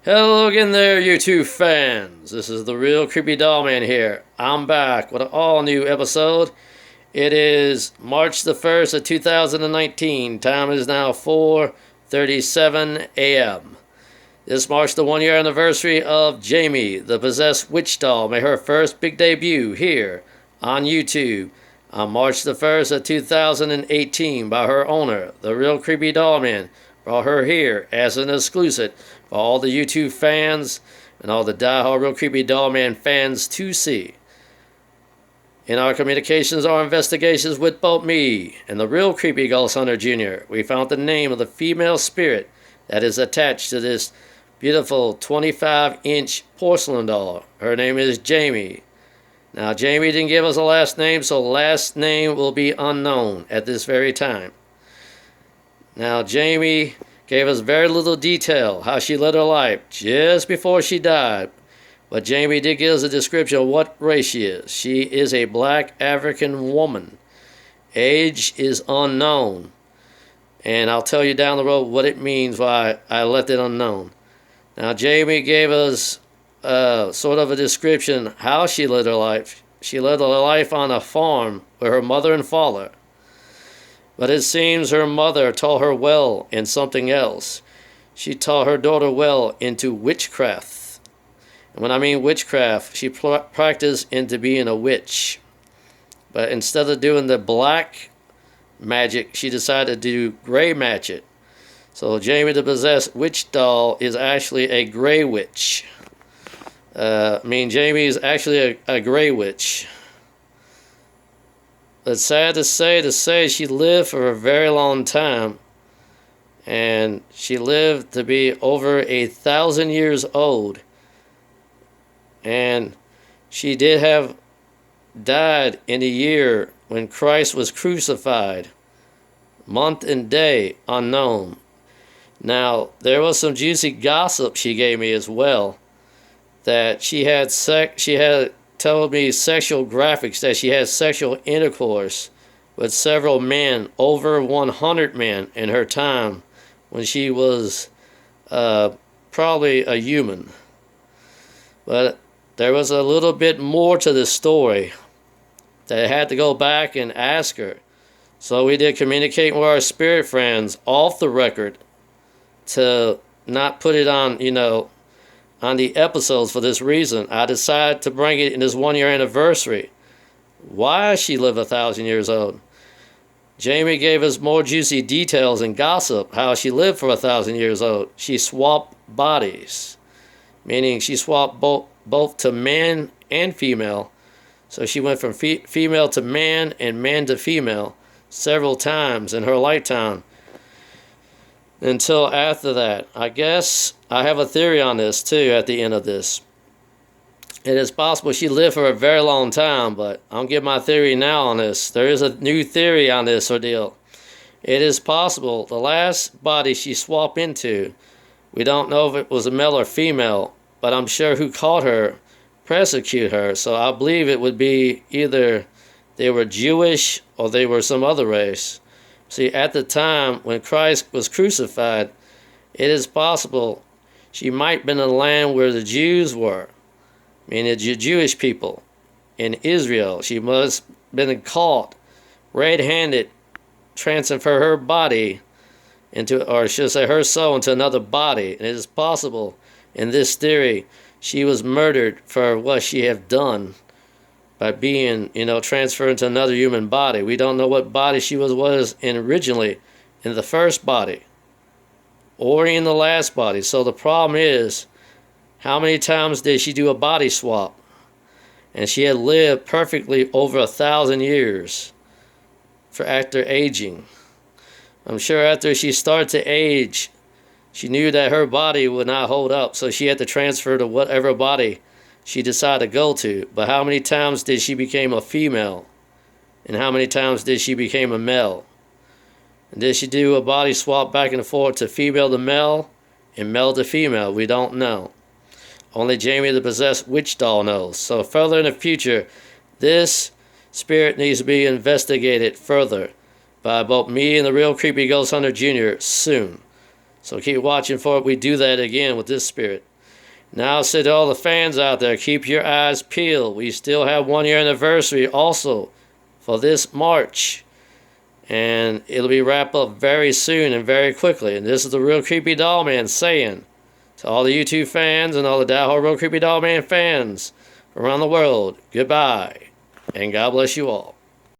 Hello again there, YouTube fans. This is the real Creepy Doll Man here. I'm back with an all-new episode. It is March the 1st of 2019. Time is now 4:37 a.m. This marks the one-year anniversary of Jamie, the possessed witch doll, made her first big debut here on YouTube on March the 1st of 2018 by her owner, the real Creepy Doll Man. Brought her here as an exclusive for all the YouTube fans and all the die-hard Real Creepy Doll Man fans to see. In our communications or investigations with both me and the real Creepy Ghost Hunter Jr., we found the name of the female spirit that is attached to this beautiful 25-inch porcelain doll. Her name is Jamie. Now, Jamie didn't give us a last name, so last name will be unknown at this very time. Now, Jamie gave us very little detail how she led her life just before she died. But Jamie did give us a description of what race she is. She is a black African woman. Age is unknown. And I'll tell you down the road what it means, why I left it unknown. Now, Jamie gave us sort of a description how she led her life. She led her life on a farm with her mother and father. But it seems her mother taught her well in something else. She taught her daughter well into witchcraft. And when I mean witchcraft, she practiced into being a witch. But instead of doing the black magic, she decided to do gray magic. So Jamie the possessed witch doll is actually a gray witch. Jamie is actually a gray witch. It's sad to say she lived for a very long time, and she lived to be over 1,000 years old, and she did have died in the year when Christ was crucified, month and day unknown. Now, there was some juicy gossip she gave me as well, that she had told me sexual graphics, that she had sexual intercourse with several men, over 100 men in her time when she was probably a human. But there was a little bit more to this story that I had to go back and ask her. So we did communicate with our spirit friends off the record to not put it on, on the episodes for this reason. I decided to bring it in this one-year anniversary. Why she lived 1,000 years old. Jamie gave us more juicy details and gossip how she lived for 1,000 years old. She swapped bodies, meaning she swapped both to man and female. So she went from female to man and man to female several times in her lifetime. Until after that, I guess I have a theory on this too at the end of this. It is possible she lived for a very long time, but I'll give my theory now on this. There is a new theory on this ordeal. It is possible the last body she swapped into, we don't know if it was a male or female, but I'm sure who caught her persecuted her. So I believe it would be either they were Jewish or they were some other race. See, at the time when Christ was crucified, it is possible she might have been in the land where the Jews were, meaning the Jewish people in Israel. She must have been caught red-handed, transfer her body into, or should I say her soul into another body. And it is possible, in this theory, she was murdered for what she had done by being, transferred into another human body. We don't know what body she was in originally, in the first body or in the last body. So the problem is, how many times did she do a body swap? And she had lived perfectly over 1,000 years for after aging. I'm sure after she started to age, she knew that her body would not hold up, so she had to transfer to whatever body she decided to go to. But how many times did she become a female? And how many times did she become a male? And did she do a body swap back and forth to female to male and male to female? We don't know. Only Jamie the possessed witch doll knows. So further in the future, this spirit needs to be investigated further by both me and the real Creepy Ghost Hunter Jr. soon. So keep watching for it. We do that again with this spirit. Now, say to all the fans out there, keep your eyes peeled. We still have 1 year anniversary also for this March. And it'll be wrapped up very soon and very quickly. And this is the Real Creepy Doll Man saying to all the YouTube fans and all the diehard Real Creepy Doll Man fans around the world, goodbye, and God bless you all.